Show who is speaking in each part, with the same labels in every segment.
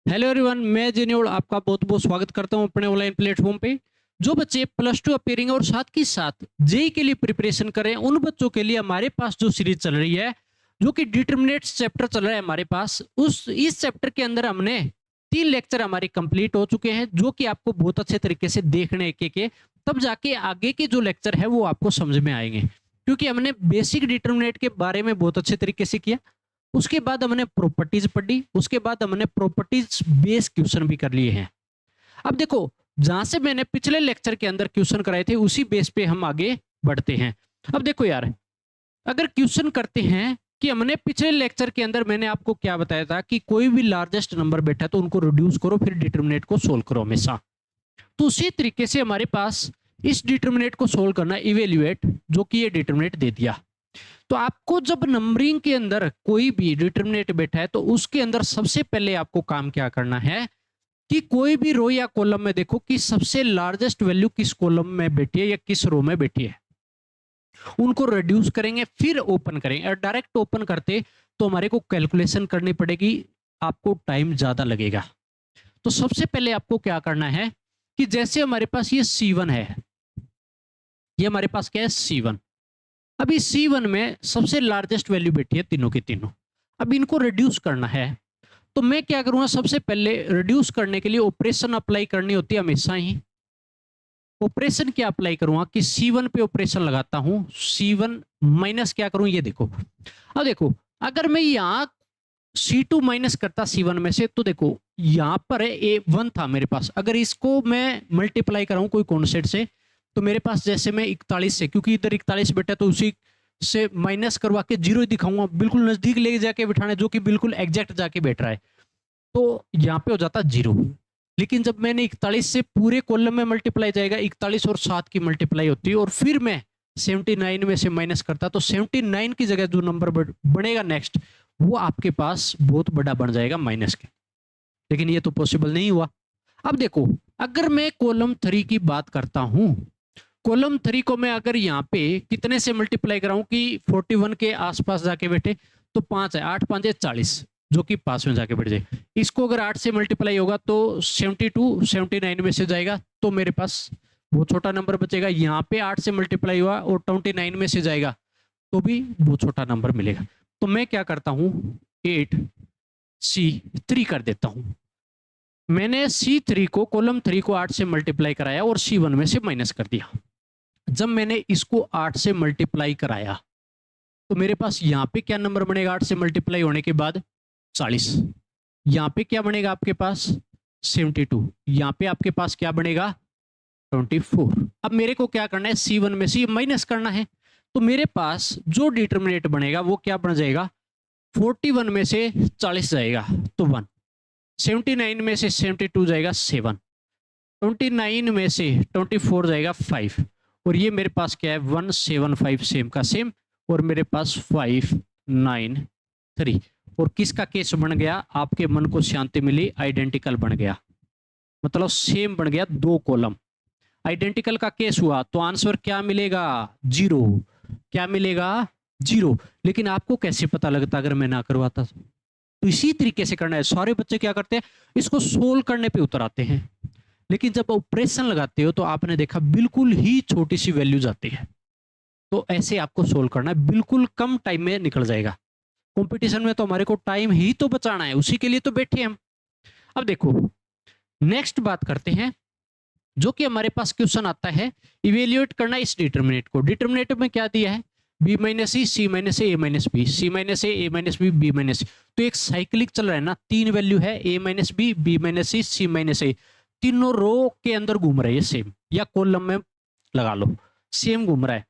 Speaker 1: Hello everyone, मैं जेन्योल आपका बहुत बहुत स्वागत करता हूं अपने ऑनलाइन प्लेटफॉर्म पे। जो बच्चे प्लस टू अपेयरिंग और साथ के साथ जेई के लिए प्रिपरेशन कर रहे हैं, उन बच्चों के लिए हमारे पास जो सीरीज चल रही है, जो कि डिटरमिनेट्स चैप्टर चल रहा है हमारे पास, उस इस चैप्टर के अंदर हमने 3 लेक्चर हमारे कंप्लीट हो चुके हैं, जो कि आपको बहुत अच्छे तरीके से देखने के तब जाके आगे के जो लेक्चर है वो आपको समझ में आएंगे, क्योंकि हमने बेसिक डिटरमिनेट के बारे में बहुत अच्छे तरीके से किया। उसके बाद हमने प्रॉपर्टीज पढ़ी, उसके बाद हमने प्रॉपर्टीज बेस्ड क्वेश्चन भी कर लिए हैं। अब देखो, जहां से मैंने पिछले लेक्चर के अंदर क्वेश्चन कराए थे उसी बेस पे हम आगे बढ़ते हैं। अब देखो यार, अगर क्वेश्चन करते हैं कि हमने पिछले लेक्चर के अंदर मैंने आपको क्या बताया था कि कोई भी लार्जेस्ट नंबर बैठा है तो उनको रिड्यूस करो, फिर डिटरमिनेट को सोल्व करो हमेशा। तो उसी तरीके से हमारे पास इस डिटरमिनेट को सोल्व करना, इवेल्युएट, जो कि ये डिटरमिनेट दे दिया। तो आपको जब नंबरिंग के अंदर कोई भी डिटरमिनेट बैठा है तो उसके अंदर सबसे पहले आपको काम क्या करना है कि कोई भी रो या कॉलम में देखो कि सबसे लार्जेस्ट वैल्यू किस कॉलम में बैठी है या किस रो में बैठी है, उनको रिड्यूस करेंगे फिर ओपन करेंगे। और डायरेक्ट ओपन करते तो हमारे को कैलकुलेशन करनी पड़ेगी, आपको टाइम ज्यादा लगेगा। तो सबसे पहले आपको क्या करना है कि जैसे हमारे पास ये C1 है, ये हमारे पास क्या है C1। अभी C1 में सबसे लार्जेस्ट वैल्यू बैठी है तीनों की तीनों। अब इनको रिड्यूस करना है तो मैं क्या करूंगा, सबसे पहले रिड्यूस करने के लिए ऑपरेशन अप्लाई करनी होती है हमेशा ही। ऑपरेशन क्या अप्लाई करूंगा कि C1 पे ऑपरेशन लगाता हूं, C1 माइनस क्या करूं, ये देखो। अब देखो, अगर मैं यहां C2 माइनस करता C1 में से, तो देखो यहां पर A1 था मेरे पास, अगर इसको मैं मल्टीप्लाई कराऊं कोई कॉन्स्टेंट से, तो मेरे पास जैसे मैं 41 से, क्योंकि इधर 41 बैठा तो उसी से माइनस करवा के जीरो ही दिखाऊंगा, बिल्कुल नजदीक ले जाके बिठाना, जो कि बिल्कुल एग्जैक्ट जाके बैठ रहा है, तो यहाँ पे हो जाता जीरो। लेकिन जब मैंने 41 से पूरे कॉलम में मल्टीप्लाई जाएगा, 41 और 7 की मल्टीप्लाई होती है, और फिर मैं 79 में से माइनस करता, तो 79 की जगह जो नंबर बनेगा नेक्स्ट, वो आपके पास बहुत बड़ा बन जाएगा माइनस के। लेकिन ये तो पॉसिबल नहीं हुआ। अब देखो, अगर मैं कॉलम 3 की बात करता हूं, कॉलम 3 को मैं अगर यहाँ पे कितने से मल्टीप्लाई कराऊं कि 41 के आसपास जाके बैठे, तो 5 है, 8 5 40, जो कि पास में जाके बैठ जाए। इसको अगर 8 से मल्टीप्लाई होगा तो 72 79 में से जाएगा, तो मेरे पास बहुत छोटा नंबर बचेगा। यहाँ पे 8 से मल्टीप्लाई हुआ और 29 में से जाएगा, तो भी बहुत छोटा नंबर मिलेगा। तो मैं क्या करता हूँ, 8C3 कर देता हूँ। मैंने C3 को, कॉलम 3 को 8 से मल्टीप्लाई कराया और C1 में से माइनस कर दिया। जब मैंने इसको 8 से मल्टीप्लाई कराया, तो मेरे पास यहाँ पे क्या नंबर बनेगा 8 से मल्टीप्लाई होने के बाद, 40। यहाँ पे क्या बनेगा आपके पास, 72। यहाँ पे आपके पास क्या बनेगा, 24। अब मेरे को क्या करना है, C1 में से माइनस करना है, तो मेरे पास जो डिटरमिनेट बनेगा वो क्या बन जाएगा, 41 में से 40 जाएगा तो 1, 79 में से 72 जाएगा 7, 29 में से 24 जाएगा 5, और ये मेरे पास क्या है 175, सेम का सेम, और मेरे पास 593। और किसका केस बन गया, आपके मन को शांति मिली, आइडेंटिकल बन गया, मतलब सेम बन गया, 2 कॉलम आइडेंटिकल का केस हुआ, तो आंसर क्या मिलेगा, 0। क्या मिलेगा, 0। लेकिन आपको कैसे पता लगता अगर मैं ना करवाता तो इसी तरीके से करना है। सारे बच्चे क्या करते हैं, इसको सोल्व करने पे उतर आते हैं, लेकिन जब ऑपरेशन लगाते हो तो आपने देखा बिल्कुल ही छोटी सी वैल्यू जाती है। तो ऐसे आपको सोल्व करना है, बिल्कुल कम टाइम में निकल जाएगा। कंपटीशन में तो हमारे को टाइम ही तो बचाना है, उसी के लिए तो बैठे हम। अब देखो, नेक्स्ट बात करते हैं, जो कि हमारे पास क्वेश्चन आता है, इवेल्युएट करना इस डिटरमिनेट को। डिटरमिनेट में क्या दिया है, b माइनस सी, सी माइनस ए माइनस बी, सी माइनस ए माइनस बी, बी माइनस सी। तो एक साइक्लिक चल रहा है ना, 3 वैल्यू है, a minus B minus C minus A, तीनों रो के अंदर घूम रहा है सेम, या कॉलम में लगा लो, सेम घूम रहा है।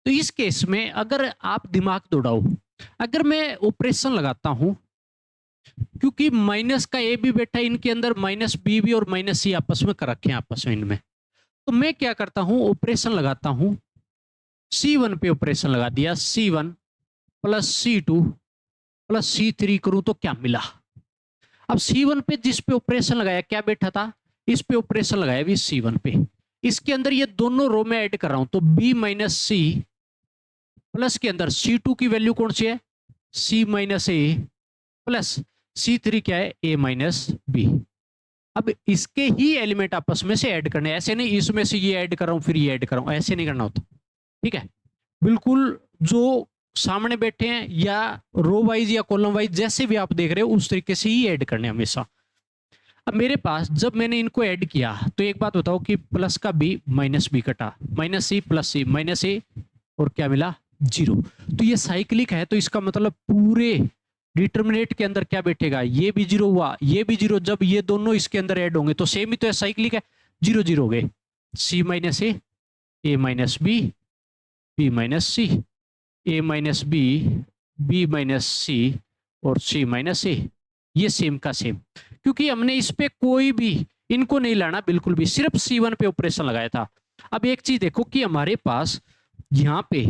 Speaker 1: तो इस केस में अगर आप दिमाग दौड़ाओ, अगर मैं ऑपरेशन लगाता हूं, क्योंकि माइनस का ए भी बैठा है इनके अंदर, माइनस बी भी और माइनस सी आपस में कर रखे हैं आपस में इनमें, तो मैं क्या करता हूं, ऑपरेशन लगाता हूं, C1 पे ऑपरेशन लगा दिया, C1 plus C2 plus C3 करूं तो क्या मिला। अब C1 पे जिस पे ऑपरेशन लगाया क्या बैठा था, इस पे ऑपरेशन लगाया भी C1 पे, इसके अंदर ये दोनों रो में ऐड कर रहा हूं, तो B माइनस सी प्लस के अंदर C2 की वैल्यू कौन सी है, C माइनस ए, प्लस C3 क्या है, A माइनस बी। अब इसके ही एलिमेंट आपस में से ऐड करने, ऐसे नहीं इसमें से ये ऐड कर रहा हूं फिर ये ऐड कर रहा हूं, ऐसे नहीं करना होता। ठीक है, बिल्कुल जो सामने बैठे हैं या रो वाइज या कॉलम वाइज जैसे भी आप देख रहे हो उस तरीके से ही ऐड करने हमेशा। अब मेरे पास जब मैंने इनको ऐड किया तो एक बात बताओ कि प्लस का बी माइनस बी कटा, माइनस सी प्लस सी माइनस ए, और क्या मिला, जीरो। तो ये साइक्लिक है, तो इसका मतलब पूरे डिटर्मिनेट के अंदर क्या बैठेगा, ये भी जीरो हुआ ये भी जीरो, जब ये दोनों इसके अंदर ऐड होंगे तो सेम ही तो है, साइक्लिक है, जीरो जीरो हो गए। सी माइनस ए माइनस बी माइनस सी, ए माइनस बी माइनस सी, और सी माइनस ए, ये सेम का सेम, क्योंकि हमने इस पे कोई भी इनको नहीं लाना बिल्कुल भी, सिर्फ C1 पे ऑपरेशन लगाया था। अब एक चीज देखो कि हमारे पास यहाँ पे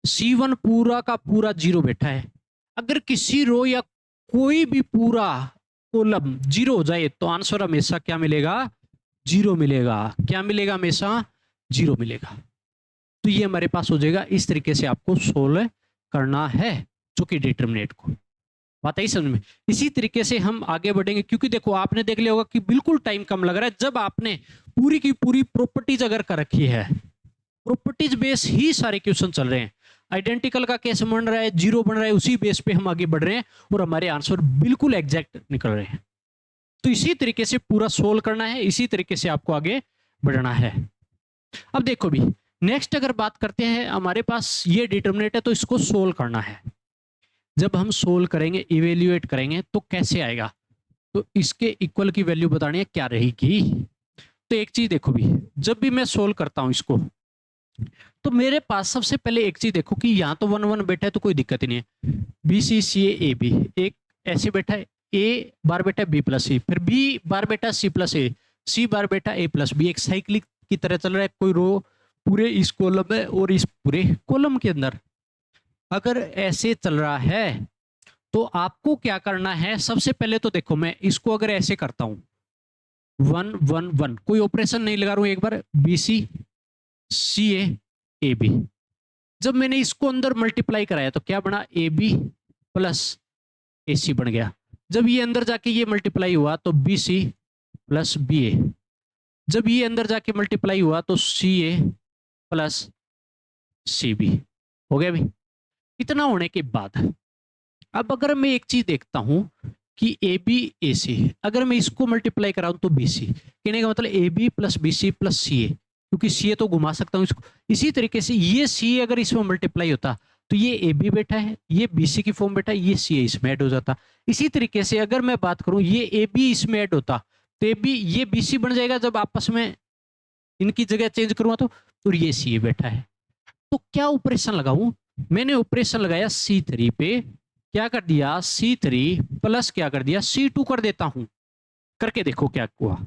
Speaker 1: C1 पूरा का पूरा जीरो बैठा है, अगर किसी रो या कोई भी पूरा कॉलम जीरो हो जाए तो आंसर हमेशा क्या मिलेगा, जीरो मिलेगा। क्या मिलेगा, हमेशा जीरो मिलेगा। तो ये हमारे पास हो जाएगा, इस तरीके से आपको सोल्व करना है जो कि डिटरमिनेट को, बात आई समझ में। इसी तरीके से हम आगे बढ़ेंगे, क्योंकि देखो आपने देख लिया होगा कि बिल्कुल टाइम कम लग रहा है, जब आपने पूरी की पूरी प्रॉपर्टीज अगर कर रखी है, प्रॉपर्टीज बेस ही सारे क्वेश्चन चल रहे हैं, आइडेंटिकल का केस बन रहा है, जीरो बन रहा है, उसी बेस पे हम आगे बढ़ रहे हैं और हमारे आंसर बिल्कुल एग्जैक्ट निकल रहे हैं। तो इसी तरीके से पूरा सोल्व करना है, इसी तरीके से आपको आगे बढ़ना है। अब देखो भी नेक्स्ट अगर बात करते हैं, हमारे पास ये डिटरमिनेट है तो इसको सोल्व करना है। जब हम सोल्व करेंगे, इवेल्युएट करेंगे तो कैसे आएगा, तो इसके इक्वल की वैल्यू बतानी है क्या रहेगी। तो एक चीज देखो भी, जब भी मैं सोल्व करता हूं इसको, तो मेरे पास सबसे पहले एक चीज देखो कि यहाँ तो 1 1 बैठा है तो कोई दिक्कत ही नहीं है, B C C A B, एक ऐसे बैठा है, ए बार बैठा है बी प्लस सी, फिर बी बार बैठा सी प्लस ए, सी बार बैठा ए प्लस बी, एक साइक्लिक की तरह चल रहा है। कोई रो पूरे इस कॉलम में और इस पूरे कॉलम के अंदर अगर ऐसे चल रहा है तो आपको क्या करना है, सबसे पहले तो देखो मैं इसको अगर ऐसे करता हूं 1 1 1, कोई ऑपरेशन नहीं लगा रहा हूं, एक बार B C C A B, जब मैंने इसको अंदर मल्टीप्लाई कराया तो क्या बना, ए बी प्लस ए सी बन गया। जब ये अंदर जाके ये मल्टीप्लाई हुआ तो बी सी प्लस बी ए, जब ये अंदर जाके मल्टीप्लाई हुआ तो सी ए प्लस सी बी, हो गया भी। इतना होने के बाद अब अगर मैं एक चीज देखता हूं कि ए बी ए सी, अगर मैं इसको मल्टीप्लाई कराऊं तो बी सी, कहने का मतलब A B plus B C plus C A, क्योंकि सी ए तो घुमा सकता हूं इसको। इसी तरीके से ये सी ए अगर इसमें मल्टीप्लाई होता तो ये ए बी बैठा है, ये बी सी की फॉर्म बैठा है, ये सी ए इसमें ऐड हो जाता। इसी तरीके से अगर मैं बात करूं ये ए बी इसमें ऐड होता तो ए बी ये बी सी बन जाएगा, जब आपस में इनकी जगह चेंज करूंगा तो, और ये सी ए बैठा है। तो क्या ऑपरेशन लगाऊं, मैंने ऑपरेशन लगाया C3 पे, क्या कर दिया C3 प्लस क्या कर दिया C2 कर देता हूं, करके देखो क्या हुआ।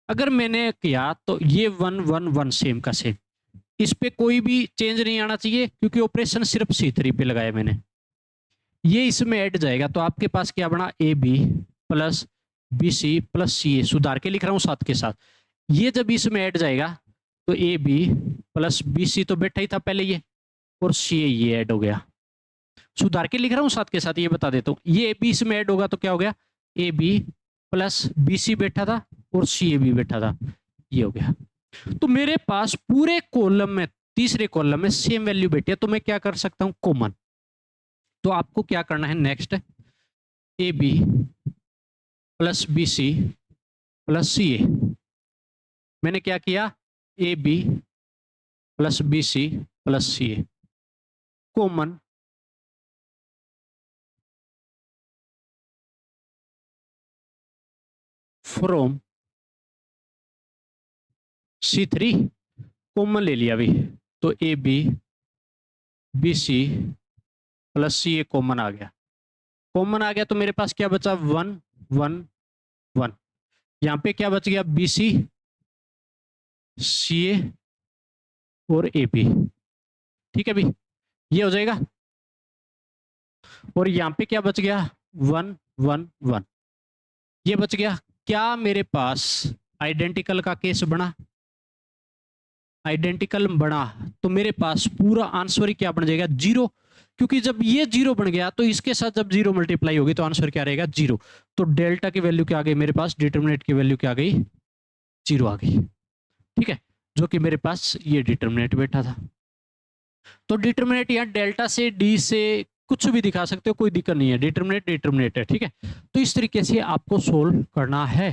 Speaker 1: अगर मैंने किया तो ये 1 1 1 सेम का सेम, इस पे कोई भी चेंज नहीं आना चाहिए क्योंकि ऑपरेशन सिर्फ C3 पे लगाया मैंने, ये इसमें ऐड जाएगा तो आपके पास क्या बना, A B plus B C plus C A, सुधार के लिख रहा हूं साथ के साथ, ये जब इसमें ऐड जाएगा तो A B plus B C तो बैठा ही था पहले ये, और सी ए ये ऐड हो गया, सुधार के लिख रहा हूं साथ के साथ, ये बता देता हूं, ये ए बी इसमें ऐड होगा तो क्या हो गया, A B plus B C बैठा था और सी ए भी बैठा था, ये हो गया। तो मेरे पास पूरे कॉलम में, तीसरे कॉलम में सेम वैल्यू बैठी है, तो मैं क्या कर सकता हूं, कॉमन। तो आपको क्या करना है next, A B plus B C plus C A, मैंने क्या किया, A B plus B C plus C A common, from C3 common ले लिया अभी, तो A B B C plus C A common आ गया, कॉमन आ गया तो मेरे पास क्या बचा, 1 1 1, यहां पे क्या बच गया, बी सी सी ए और ए बी, ठीक है भी, ये हो जाएगा। और यहां पे क्या बच गया, 1 1 1, ये बच गया। क्या मेरे पास आइडेंटिकल का केस बना, आइडेंटिकल बना तो मेरे पास पूरा आंसर ही क्या बन जाएगा, जीरो, क्योंकि जब ये 0 बन गया तो इसके साथ जब 0 मल्टीप्लाई होगी तो आंसर क्या रहेगा 0। तो डेल्टा की वैल्यू क्या आ गई मेरे पास, डिटरमिनेंट की वैल्यू क्या आ गई 0 आ गई। ठीक है, जो कि मेरे पास ये डिटरमिनेंट बैठा था। तो डिटरमिनेंट यहाँ डेल्टा से डी से कुछ भी दिखा सकते हो, कोई दिक्कत नहीं है, डिटरमिनेंट डिटरमिनेंट है। ठीक है, तो इस तरीके से आपको सोल्व करना है।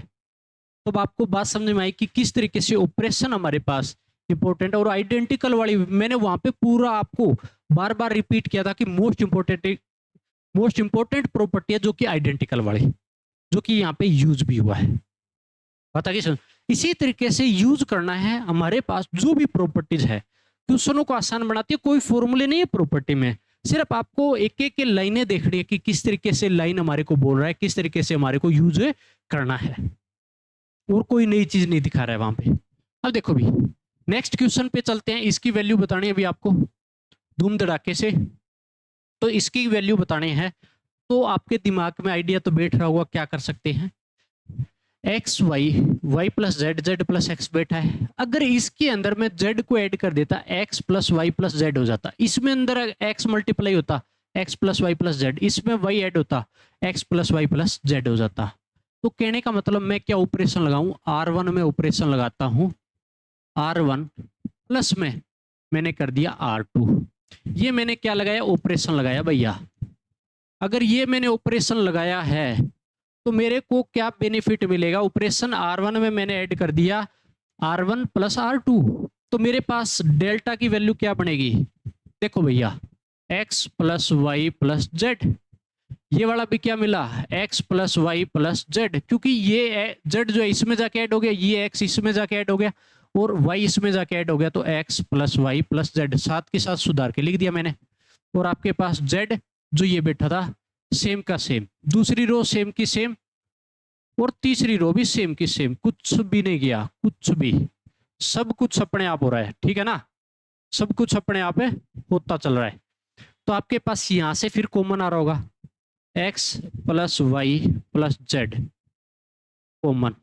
Speaker 1: तो आपको बात समझ में आई कि किस तरीके से ऑपरेशन हमारे पास इंपॉर्टेंट और आइडेंटिकल वाली, मैंने वहां पे पूरा आपको बार बार रिपीट किया था कि मोस्ट इंपॉर्टेंट प्रॉपर्टी है जो कि आइडेंटिकल वाली, जो कि यहाँ पे यूज भी हुआ है। पता कि इसी तरीके से यूज करना है हमारे पास जो भी प्रॉपर्टीज है, क्वेश्चनों को आसान बनाती है। कोई फॉर्मूले नहीं है प्रॉपर्टी में, सिर्फ आपको एक एक लाइनें देखनी है कि किस तरीके से लाइन हमारे को बोल रहा है, किस तरीके से हमारे को यूज करना है, और कोई नई चीज नहीं दिखा रहा है वहां पे। अब देखो भी नेक्स्ट क्वेश्चन पे चलते हैं। इसकी वैल्यू बतानी है अभी आपको धूम धड़ाके से। तो इसकी वैल्यू बताने हैं, तो आपके दिमाग में आइडिया तो बैठ रहा होगा क्या कर सकते हैं। X Y, Y plus Z, Z plus X बैठा है। अगर इसके अंदर मैं जेड को ऐड कर देता, X plus Y plus Z हो जाता। इसमें अंदर एक्स मल्टीप्लाई होता, X plus Y plus Z. इसमें वाई ऐड होता, X plus Y plus Z हो जाता। तो कहने का मतलब मैं क्या ऑपरेशन लगाऊं, R1 में ऑपरेशन लगाता हूं, R1 प्लस में मैंने कर दिया R2। ये मैंने क्या लगाया, ऑपरेशन लगाया भैया। अगर ये मैंने ऑपरेशन लगाया है तो मेरे को क्या बेनिफिट मिलेगा, ऑपरेशन R1 में मैंने ऐड कर दिया R1 प्लस R2। तो मेरे पास डेल्टा की वैल्यू क्या बनेगी, देखो भैया, x plus Y plus Z. ये वाला भी क्या मिला, x plus Y plus Z, क्योंकि ये जेड जो है इसमें जाके ऐड हो गया, ये x इसमें जाके ऐड हो गया, और y इसमें जाके ऐड हो गया। तो x plus Y plus Z साथ के साथ सुधार के लिख दिया मैंने। और आपके पास z जो ये बैठा था सेम का सेम, दूसरी रो सेम की सेम, और तीसरी रो भी सेम की सेम, कुछ भी नहीं गया, कुछ भी, सब कुछ अपने आप हो रहा है। ठीक है ना, सब कुछ अपने आप होता चल रहा है। तो आपके पास यहां से फिर कॉमन आ रहा होगा, x plus Y plus Z common,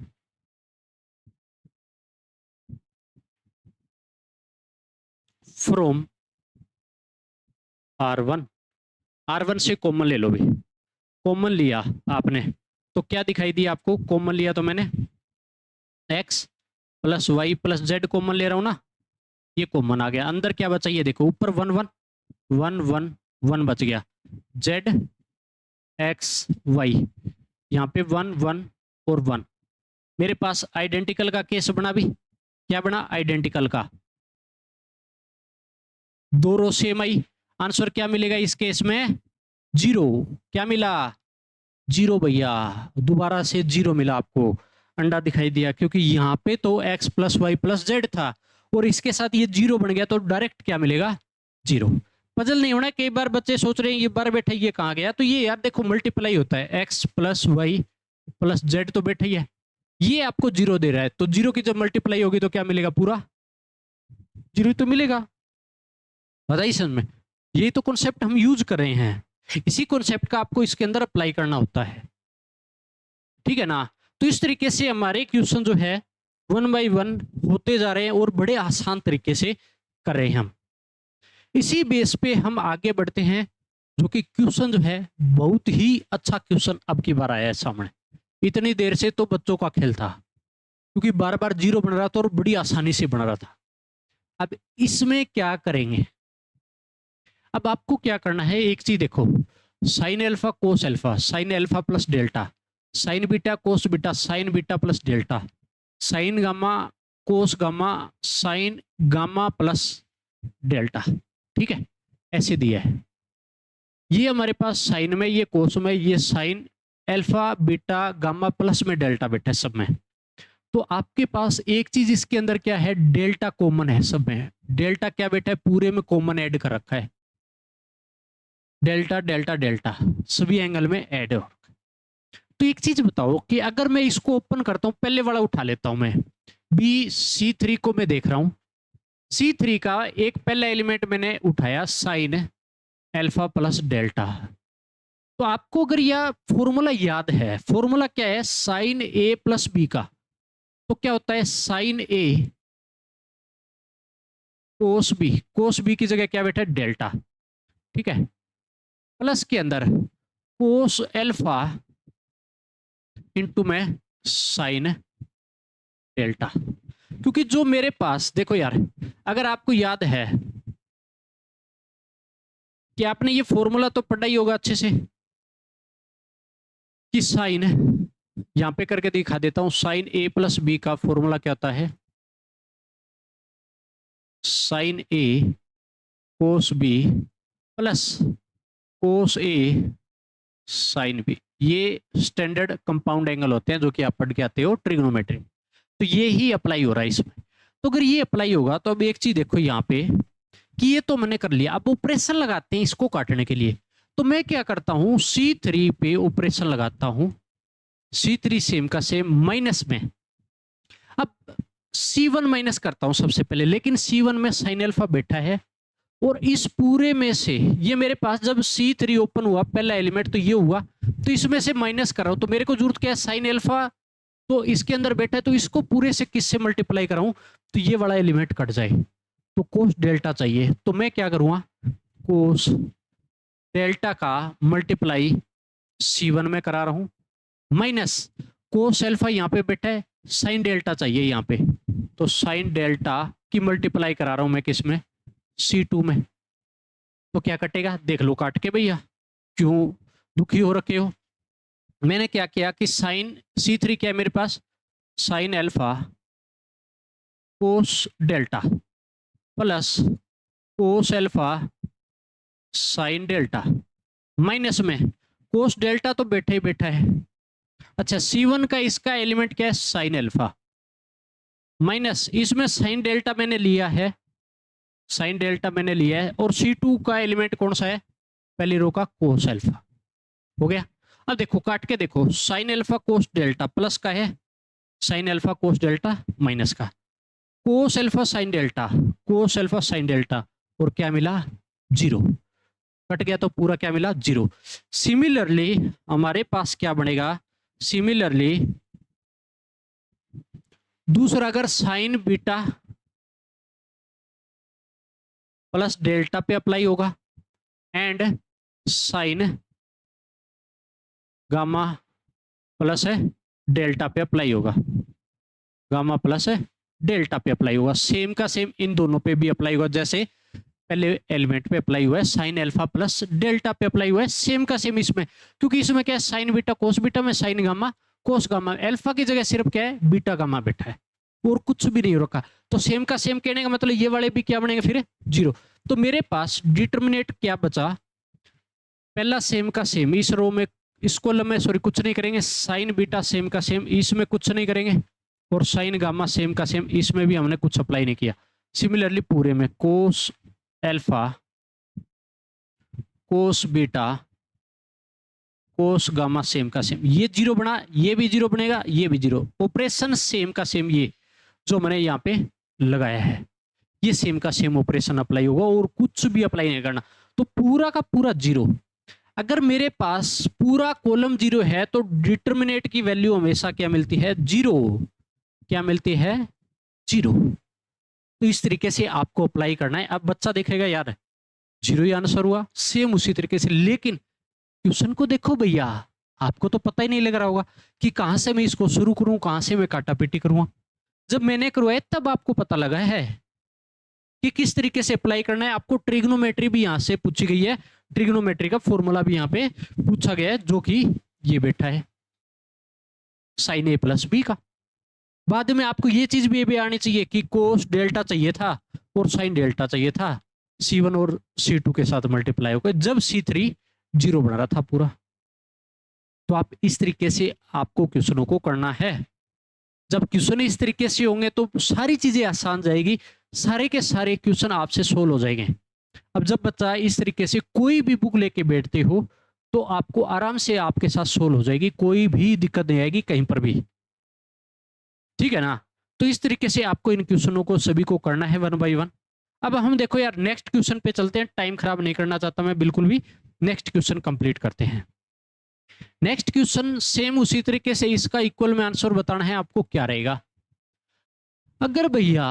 Speaker 1: from R1। R1 से कॉमन ले लो भी, कॉमन लिया आपने तो क्या दिखाई दिया आपको, कॉमन लिया तो मैंने x plus Y plus Z common ले रहा हूं ना, ये कॉमन आ गया। अंदर क्या बचा, ये देखो ऊपर 1 1 1 1 1 बच गया, जेड एक्स वाई, यहाँ पे 1 1 और 1। मेरे पास आइडेंटिकल का केस बना भी, क्या बना आइडेंटिकल का, दो रो सेम आई। आंसर क्या मिलेगा इस केस में, 0। क्या मिला, 0 भैया, दोबारा से 0 मिला आपको, अंडा दिखाई दिया, क्योंकि यहाँ पे तो x plus Y plus Z था और इसके साथ ये 0 बन गया, तो डायरेक्ट क्या मिलेगा 0। पजल नहीं होना, कई बार बच्चे सोच रहे हैं ये बार बैठा ये कहाँ गया, तो ये यार देखो मल्टीप्लाई होता है, x plus Y plus Z तो बैठा ही है, ये आपको 0 दे रहा है, तो 0 की जब मल्टीप्लाई होगी तो क्या मिलेगा, पूरा 0 तो मिलेगा। बताइए समझ में, यही तो कॉन्सेप्ट हम यूज कर रहे हैं, इसी कॉन्सेप्ट का आपको इसके अंदर अप्लाई करना होता है। ठीक है ना, तो इस तरीके से हमारे क्वेश्चन जो है 1 बाय 1 होते जा रहे हैं और बड़े आसान तरीके से कर रहे हैं हम। इसी बेस पे हम आगे बढ़ते हैं, जो कि क्वेश्चन जो है बहुत ही अच्छा क्वेश्चन अब की बार आया है सामने। इतनी देर से तो बच्चों का खेल था, क्योंकि बार बार 0 बन रहा था और बड़ी आसानी से बन रहा था। अब इसमें क्या करेंगे, अब आपको क्या करना है, एक चीज देखो, साइन एल्फा कोस alpha, sine alpha plus delta, sign beta cos beta, sign beta plus delta, sign gamma cos gamma, sign gamma plus delta. ठीक है, ऐसे दिया है। ये हमारे पास साइन में, ये कोस में, ये sine alpha beta gamma plus में डेल्टा बेटा है सब में। तो आपके पास एक चीज इसके अंदर क्या है, डेल्टा कॉमन है सब में। डेल्टा क्या बेटा है, पूरे में कॉमन ऐड कर रखा है, डेल्टा डेल्टा डेल्टा सभी एंगल में ऐड हो। तो एक चीज बताओ कि अगर मैं इसको ओपन करता हूं, पहले वाला उठा लेता हूं मैं, BC3 को मैं देख रहा हूं, C3 का एक पहला एलिमेंट मैंने उठाया साइन एल्फा प्लस डेल्टा। तो आपको अगर यह फॉर्मूला याद है, फॉर्मूला क्या है, साइन A प्लस बी का, तो क्या होता है sine A cos B, cos B की जगह क्या बैठा है डेल्टा। ठीक है, प्लस के अंदर कोस एल्फा इंटू में साइन डेल्टा। क्योंकि जो मेरे पास देखो यार, अगर आपको याद है कि आपने ये फॉर्मूला तो पढ़ा ही होगा अच्छे से कि साइन, यहां पे करके दिखा देता हूं, साइन ए प्लस बी का फॉर्मूला क्या होता है, साइन ए कोस बी प्लस कोस ए साइन बी। ये स्टैंडर्ड कंपाउंड एंगल होते हैं जो कि आप पढ़ के आते हो ट्रिग्नोमेट्री। तो ये ही अप्लाई हो रहा है इसमें। तो अगर ये अप्लाई होगा तो अब एक चीज देखो यहाँ पे कि ये तो मैंने कर लिया, अब ऑपरेशन लगाते हैं इसको काटने के लिए। तो मैं क्या करता हूं, C3 पे ऑपरेशन लगाता हूं, C3 सेम का सेम माइनस में। अब C1 माइनस करता हूं सबसे पहले, लेकिन C1 में साइन अल्फा बैठा है और इस पूरे में से ये मेरे पास जब C3 ओपन हुआ पहला एलिमेंट तो ये हुआ, तो इसमें से माइनस कर रहा हूं। तो मेरे को जरूरत क्या है, साइन अल्फा तो इसके अंदर बैठा है, तो इसको पूरे से किससे मल्टीप्लाई कराऊं तो ये वाला एलिमेंट कट जाए, तो कोस डेल्टा चाहिए। तो मैं क्या करूंगा, कोस डेल्टा का मल्टीप्लाई C1 में करा रहा हूं माइनस कोस अल्फा यहाँ पे बैठा है, साइन डेल्टा चाहिए यहाँ पे, तो साइन डेल्टा की मल्टीप्लाई करा रहा हूं मैं किस में, C2 में। तो क्या कटेगा देख लो काट के भैया, क्यों दुखी हो रखे हो। मैंने क्या किया कि साइन C3 क्या है मेरे पास, sine alpha cos delta plus cos alpha sine delta minus में कोस डेल्टा तो बैठा ही बैठा है। अच्छा C1 का इसका एलिमेंट क्या है, साइन अल्फा माइनस इसमें साइन डेल्टा मैंने लिया है, साइन डेल्टा मैंने लिया है, और C2 का एलिमेंट कौन सा है, पहली रो का कोस अल्फा। हो गया। अब देखो काट के देखो, sine alpha cos delta plus का है, sine alpha cos delta minus का, cos alpha sine delta, cos alpha sine delta, और क्या मिला 0, कट गया तो पूरा क्या मिला 0। सिमिलरली हमारे पास क्या बनेगा, सिमिलरली दूसरा अगर साइन बीटा प्लस डेल्टा पे अप्लाई होगा एंड साइन गामा प्लस है डेल्टा पे अप्लाई होगा, गामा प्लस है डेल्टा पे अप्लाई होगा, सेम का सेम इन दोनों पे भी अप्लाई होगा। जैसे पहले एलिमेंट पे अप्लाई हुआ है साइन अल्फा प्लस डेल्टा पे अप्लाई हुआ है, सेम का सेम इसमें, क्योंकि इसमें क्या है साइन बीटा कोस बीटा में sign gamma cos gamma, alpha की जगह सिर्फ क्या है बीटा गामा बैठा है और कुछ भी नहीं रखा। तो सेम का सेम कहने का मतलब ये वाले भी क्या बनेंगे फिर 0। तो मेरे पास डिटरमिनेट क्या बचा, पहला सेम का सेम इस रो में, इस कॉलम में सॉरी कुछ नहीं करेंगे, साइन बीटा सेम का सेम इसमें कुछ नहीं करेंगे, और साइन गामा सेम का सेम इसमें भी हमने कुछ अप्लाई नहीं किया। सिमिलरली पूरे में cos alpha cos beta cos gamma same का सेम, ये 0 बना, ये भी 0 बनेगा, ये भी 0, ऑपरेशन सेम का सेम, ये जो मैंने यहाँ पे लगाया है ये सेम का सेम ऑपरेशन अप्लाई होगा और कुछ भी अप्लाई नहीं करना। तो पूरा का पूरा 0। अगर मेरे पास पूरा कॉलम 0 है तो डिटरमिनेट की वैल्यू हमेशा क्या मिलती है 0, क्या मिलती है 0। तो इस तरीके से आपको अप्लाई करना है। अब बच्चा देखेगा यार 0 ही आंसर हुआ, सेम उसी तरीके से, लेकिन क्वेश्चन को देखो भैया, आपको तो पता ही नहीं लग रहा होगा कि कहां से मैं इसको शुरू करूं, कहां से मैं काटा पीटी करूंगा। जब मैंने करवाया तब आपको पता लगा है कि किस तरीके से अप्लाई करना है। आपको ट्रिग्नोमेट्री भी यहां से पूछी गई है, ट्रिग्नोमेट्री का फॉर्मूला भी यहां पे पूछा गया है, जो कि ये बैठा है साइन ए प्लस बी का। बाद में आपको ये चीज भी आनी चाहिए कि कोस डेल्टा चाहिए था और साइन डेल्टा चाहिए था, C1 और C2 के साथ मल्टीप्लाई होकर जब C3 0 बना रहा था पूरा। तो आप इस तरीके से आपको क्वेश्चनों को करना है। जब क्वेश्चन इस तरीके से होंगे तो सारी चीजें आसान जाएगी, सारे के सारे क्वेश्चन आपसे सोल्व हो जाएंगे। अब जब बच्चा इस तरीके से कोई भी बुक लेके बैठते हो तो आपको आराम से आपके साथ सोल्व हो जाएगी, कोई भी दिक्कत नहीं आएगी कहीं पर भी, ठीक है ना। तो इस तरीके से आपको इन क्वेश्चनों को सभी को करना है 1 बाय 1। अब हम देखो यार नेक्स्ट क्वेश्चन पे चलते हैं, टाइम खराब नहीं करना चाहता मैं बिल्कुल भी। नेक्स्ट क्वेश्चन कंप्लीट करते हैं। नेक्स्ट क्वेश्चन सेम उसी तरीके से, इसका इक्वल में आंसर बताना है आपको, क्या रहेगा। अगर भैया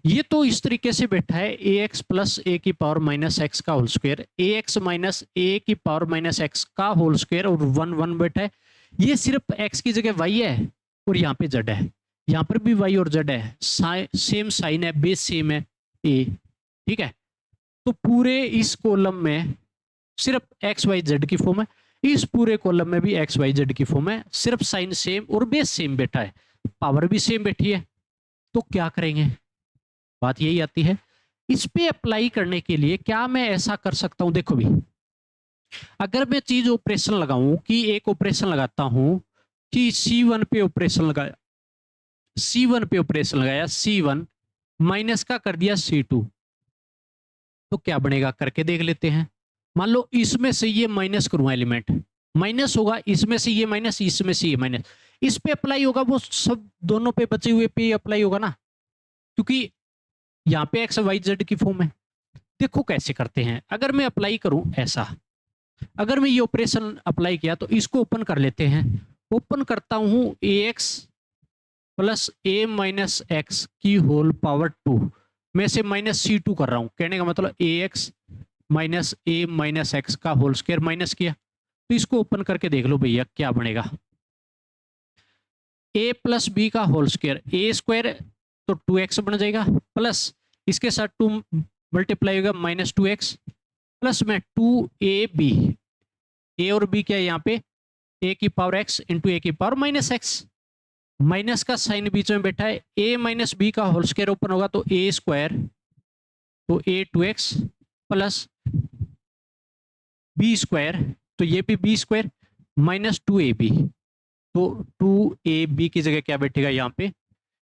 Speaker 1: ये तो इस तरीके से बैठा है ए एक्स प्लस ए की पावर माइनस एक्स का होल स्क्वायर, ए एक्स माइनस ए की पावर माइनस एक्स का होल स्क्वायर और 1 1 बैठा है। ये सिर्फ एक्स की जगह वाई है और यहाँ पे जेड है, यहाँ पर भी वाई और जेड है, सेम साइन है, बेस सेम है ए, ठीक है। तो पूरे इस कॉलम में सिर्फ एक्स वाई जेड की फॉर्म है, इस पूरे कॉलम में भी एक्स वाई जेड की फॉर्म है, सिर्फ साइन सेम और बेस सेम बैठा है, पावर भी सेम बैठी है। तो क्या करेंगे, बात यही आती है। इस पे अप्लाई करने के लिए क्या मैं ऐसा कर सकता हूं, देखो भी अगर मैं चीज ऑपरेशन लगाऊं कि एक ऑपरेशन लगाता हूं कि C1 पे ऑपरेशन लगाया, C1 पे ऑपरेशन लगाया, C1 माइनस का कर दिया C2, तो क्या बनेगा करके देख लेते हैं। मान लो इसमें से ये माइनस करूंगा, एलिमेंट माइनस होगा, इसमें से ये माइनस, इसमें से ये माइनस, इस पे अप्लाई होगा, वो सब दोनों पे बचे हुए पे अप्लाई होगा ना, क्योंकि यहाँ पे एक्स वाई जेड की फॉर्म है। देखो कैसे करते हैं, अगर मैं अप्लाई करूं ऐसा, अगर मैं ये ऑपरेशन अप्लाई किया तो इसको ओपन कर लेते हैं, ओपन करता हूं ए एक्स प्लस ए माइनस एक्स की होल पावर 2 में से माइनस C2 कर रहा हूं, कहने का मतलब ए एक्स माइनस ए माइनस एक्स का होल स्क्वायर माइनस किया, तो इसको ओपन करके देख लो भैया क्या बनेगा, ए प्लस बी का होल स्क्वायर, ए स्क्वायर तो 2x बन जाएगा, प्लस इसके साथ 2 मल्टीप्लाई होगा माइनस 2x, प्लस में 2ab, ए और बी क्या है यहाँ पे, ए की पावर x इंटू ए की पावर माइनस एक्स, माइनस का साइन बीच में बैठा है, ए माइनस बी का होल स्क्वायर ओपन होगा तो ए स्क्वायर, तो ए 2x प्लस बी स्क्वायर, तो ये भी बी स्क्वायर माइनस 2ab, तो 2ab की जगह क्या बैठेगा यहाँ पे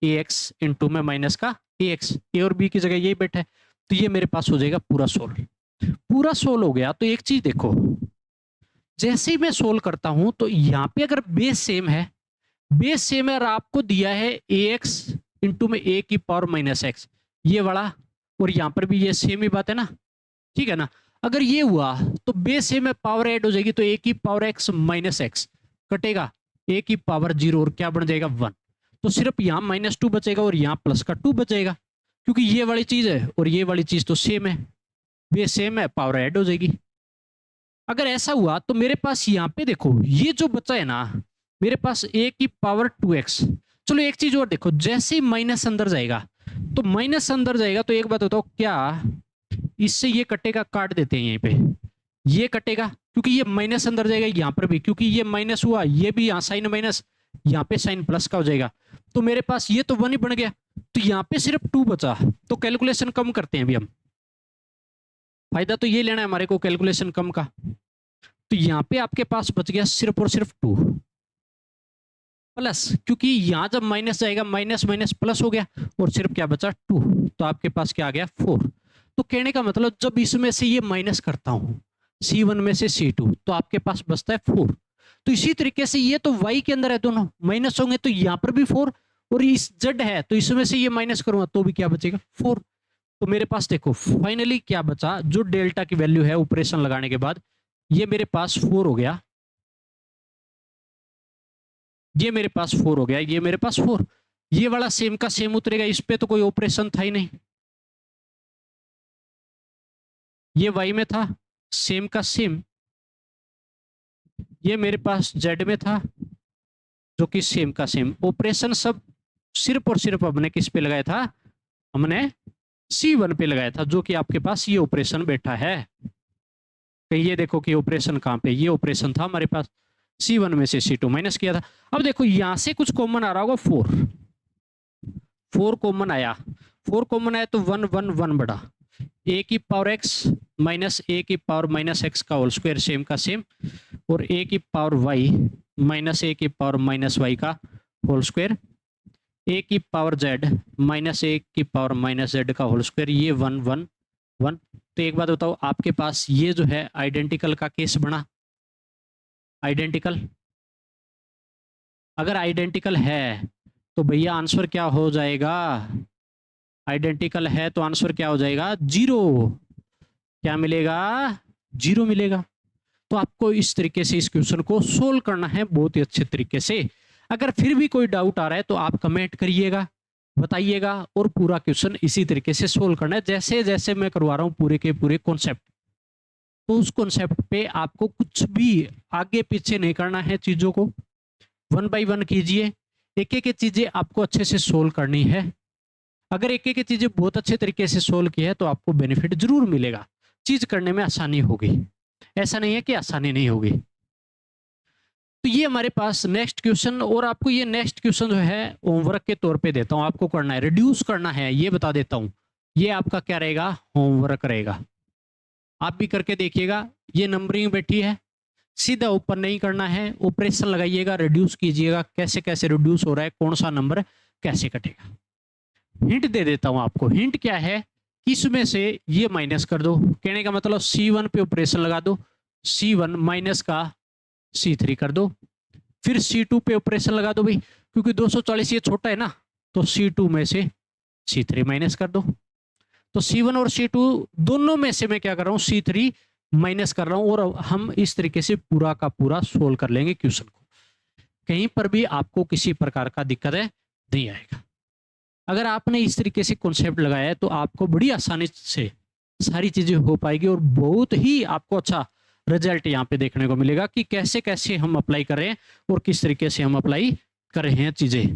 Speaker 1: ए एक्स इंटू में माइनस का ए एक्स, ए और बी की जगह यही बैठा है, तो ये मेरे पास हो जाएगा पूरा सोल्व। पूरा सोल्व हो गया तो एक चीज देखो, जैसे ही मैं सोल्व करता हूं तो यहाँ पे अगर बेस सेम है, बेस सेम है और आपको दिया है ए एक्स इंटू में ए की पावर माइनस एक्स, ये वाला, और यहाँ पर भी ये सेम ही बात है ना, ठीक है ना। अगर ये हुआ तो बेस सेम है, पावर ऐड हो जाएगी, तो ए की पावर एक्स माइनस एक्स कटेगा, ए की पावर 0 और क्या बन जाएगा 1, तो सिर्फ यहाँ -2 बचेगा और यहाँ प्लस का 2 बचेगा, क्योंकि ये वाली चीज है और ये वाली चीज तो सेम है, बेस सेम है, पावर ऐड हो जाएगी। अगर ऐसा हुआ तो मेरे पास यहाँ पे देखो ये जो बचा है ना, मेरे पास ए की पावर 2x, चलो एक चीज और देखो, जैसे ही माइनस अंदर जाएगा, तो माइनस अंदर जाएगा तो एक बात बताओ, क्या इससे ये कटेगा, काट देते हैं यहीं पे, ये कटेगा क्योंकि ये माइनस अंदर जाएगा, यहाँ पर भी क्योंकि ये माइनस हुआ, ये भी यहाँ साइन माइनस, यहाँ पे साइन प्लस का हो जाएगा, तो मेरे पास ये तो 1 ही बन गया, तो यहाँ पे सिर्फ 2 बचा, तो कैलकुलेशन कम करते हैं अभी हम, फायदा तो ये लेना है हमारे को कैलकुलेशन कम का, तो यहाँ पे आपके पास बच गया सिर्फ और सिर्फ 2 प्लस, क्योंकि यहाँ जब माइनस जाएगा माइनस माइनस प्लस हो गया और सिर्फ क्या बचा 2, तो आपके पास क्या आ गया 4। तो कहने का मतलब जब इसमें से ये माइनस करता हूं C1 में से C2, तो आपके पास बचता है 4। तो इसी तरीके से ये तो y के अंदर है, दोनों माइनस होंगे तो यहाँ पर भी 4, और इस z है तो इसमें से ये माइनस करूंगा तो भी क्या बचेगा 4। तो मेरे पास देखो फाइनली क्या बचा, जो डेल्टा की वैल्यू है ऑपरेशन लगाने के बाद, ये मेरे पास 4 हो गया, ये मेरे पास 4 हो गया, ये मेरे पास 4, ये वाला सेम का सेम उतरेगा, इस पे तो कोई ऑपरेशन था ही नहीं, ये y में था सेम का सेम, ये मेरे पास z में था जो कि सेम का सेम, ऑपरेशन सब सिर्फ और सिर्फ हमने किस पे लगाया था, हमने C1 पे लगाया था, जो कि आपके पास ये ऑपरेशन बैठा है। कहीं ये देखो कि ऑपरेशन कहाँ पे, ये ऑपरेशन था हमारे पास, C1 में से C2 माइनस किया था। अब देखो यहां से कुछ कॉमन आ रहा होगा, 4 कॉमन आया, 4 कॉमन आया तो 1 1 1 बढ़ा, ए की पावर एक्स माइनस ए की पावर माइनस एक्स का होल स्क्वायर सेम का सेम, और ए की पावर वाई माइनस ए की पावर माइनस वाई का होल स्क्वायर, ए की पावर जेड माइनस ए की पावर माइनस जेड का होल स्क्वायर, ये 1 1 1। तो एक बात बताओ, आपके पास ये जो है आइडेंटिकल का केस बना, आइडेंटिकल, अगर आइडेंटिकल है तो भैया आंसर क्या हो जाएगा, आइडेंटिकल है तो आंसर क्या हो जाएगा 0, क्या मिलेगा 0 मिलेगा। तो आपको इस तरीके से इस क्वेश्चन को सोल्व करना है बहुत ही अच्छे तरीके से। अगर फिर भी कोई डाउट आ रहा है तो आप कमेंट करिएगा, बताइएगा और पूरा क्वेश्चन इसी तरीके से सोल्व करना है जैसे जैसे मैं करवा रहा हूँ पूरे के पूरे कॉन्सेप्ट। तो उस कॉन्सेप्ट पे आपको कुछ भी आगे पीछे नहीं करना है, चीजों को 1 बाय 1 कीजिए। एक एक चीजें आपको अच्छे से सोल्व करनी है। अगर एक एक चीजें बहुत अच्छे तरीके से सोल्व की है तो आपको बेनिफिट जरूर मिलेगा, चीज करने में आसानी होगी। ऐसा नहीं है कि आसानी नहीं होगी। तो ये हमारे पास नेक्स्ट क्वेश्चन, और आपको ये नेक्स्ट क्वेश्चन जो है होमवर्क के तौर पे देता हूं, आपको करना है, रिड्यूस करना है, ये बता देता हूं। ये आपका क्या रहेगा, होमवर्क रहेगा। आप भी करके देखिएगा। ये नंबरिंग बैठी है, सीधा ऊपर नहीं करना है, ऑपरेशन लगाइएगा, रिड्यूस कीजिएगा, कैसे कैसे रिड्यूस हो रहा है, कौन सा नंबर कैसे कटेगा। हिंट दे देता हूं आपको। हिंट क्या है कि इसमें से ये माइनस कर दो, कहने का मतलब C1 पे ऑपरेशन लगा दो, C1 माइनस का C3 कर दो, फिर C2 पे ऑपरेशन लगा दो भाई, क्योंकि 240 ये छोटा है ना, तो C2 में से C3 माइनस कर दो। तो C1 और C2 दोनों में से मैं क्या कर रहा हूँ, C3 माइनस कर रहा हूँ, और हम इस तरीके से पूरा का पूरा सोल्व कर लेंगे क्वेश्चन को। कहीं पर भी आपको किसी प्रकार का दिक्कत है नहीं आएगा। अगर आपने इस तरीके से कॉन्सेप्ट लगाया है तो आपको बड़ी आसानी से सारी चीजें हो पाएगी, और बहुत ही आपको अच्छा रिजल्ट यहाँ पे देखने को मिलेगा कि कैसे कैसे हम अप्लाई कर रहे हैं और किस तरीके से हम अप्लाई कर रहे हैं चीजें।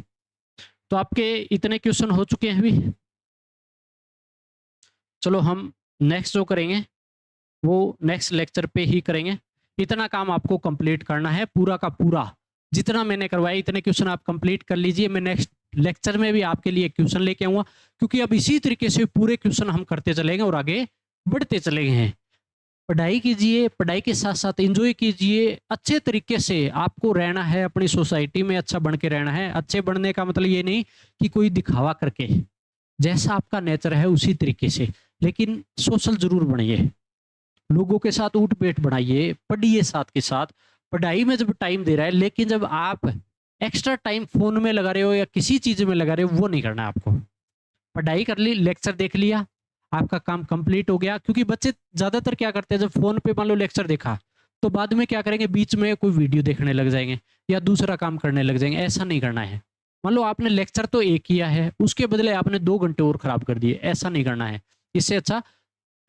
Speaker 1: तो आपके इतने क्वेश्चन हो चुके हैं अभी। चलो हम नेक्स्ट जो करेंगे वो नेक्स्ट लेक्चर पे ही करेंगे। इतना काम आपको कंप्लीट करना है, पूरा का पूरा जितना मैंने करवाया इतने क्वेश्चन आप कंप्लीट कर लीजिए। मैं नेक्स्ट लेक्चर में भी आपके लिए क्वेश्चन लेके आऊंगा, क्योंकि अब इसी तरीके से पूरे क्वेश्चन हम करते चलेंगे और आगे बढ़ते चलेंगे हैं। पढ़ाई कीजिए, पढ़ाई के साथ साथ एंजॉय कीजिए, अच्छे तरीके से आपको रहना है, अपनी सोसाइटी में अच्छा बन के रहना है। अच्छे बनने का मतलब ये नहीं कि कोई दिखावा करके, जैसा आपका नेचर है उसी तरीके से, लेकिन सोशल जरूर बनिए, लोगों के साथ उठ बैठ बढ़ाइए, पढ़िए साथ के साथ। पढ़ाई में जब टाइम दे रहा है, लेकिन जब आप एक्स्ट्रा टाइम फोन में लगा रहे हो या किसी चीज में लगा रहे हो, वो नहीं करना है आपको। पढ़ाई कर ली, लेक्चर देख लिया, आपका काम कंप्लीट हो गया। क्योंकि बच्चे ज्यादातर क्या करते हैं, जब फोन पे मान लो लेक्चर देखा तो बाद में क्या करेंगे, बीच में कोई वीडियो देखने लग जाएंगे या दूसरा काम करने लग जाएंगे। ऐसा नहीं करना है। मान लो आपने लेक्चर तो एक किया है, उसके बदले आपने 2 घंटे और खराब कर दिए, ऐसा नहीं करना है। इससे अच्छा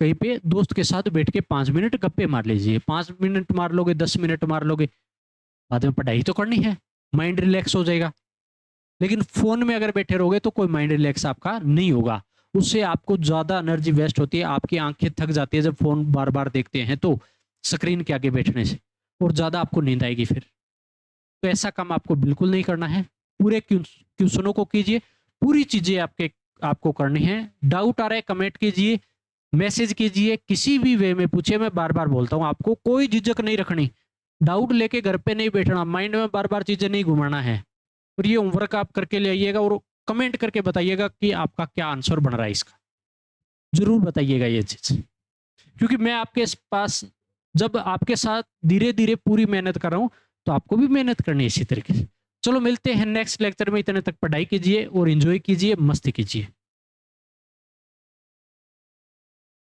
Speaker 1: कहीं पे दोस्त के साथ बैठ के 5 मिनट गप्पे मार लीजिए। 5 मिनट मार लोगे, 10 मिनट मार लोगे, बाद में पढ़ाई तो करनी है, माइंड रिलैक्स हो जाएगा। लेकिन फोन में अगर बैठे रहोगे तो कोई माइंड रिलैक्स आपका नहीं होगा, उससे आपको ज्यादा एनर्जी वेस्ट होती है, आपकी आंखें थक जाती है जब फोन बार बार देखते हैं तो स्क्रीन के आगे बैठने से, और ज्यादा आपको नींद आएगी फिर। तो ऐसा काम आपको बिल्कुल नहीं करना है। पूरे क्वेश्चनों को कीजिए, पूरी चीजें आपको करनी है। डाउट आ रहा है कमेंट कीजिए, मैसेज कीजिए, किसी भी वे में पूछिए। मैं बार बार बोलता हूँ, आपको कोई झिझक नहीं रखनी, डाउट लेके घर पे नहीं बैठना, माइंड में बार बार चीजें नहीं घुमाना है। और ये होमवर्क आप करके ले आइएगा और कमेंट करके बताइएगा कि आपका क्या आंसर बन रहा है इसका, जरूर बताइएगा ये चीज। क्योंकि मैं आपके पास जब आपके साथ धीरे धीरे पूरी मेहनत कर रहा हूँ, तो आपको भी मेहनत करनी है इसी तरीके से। चलो मिलते हैं नेक्स्ट लेक्चर में, इतने तक पढ़ाई कीजिए और एंजॉय कीजिए, मस्ती कीजिए।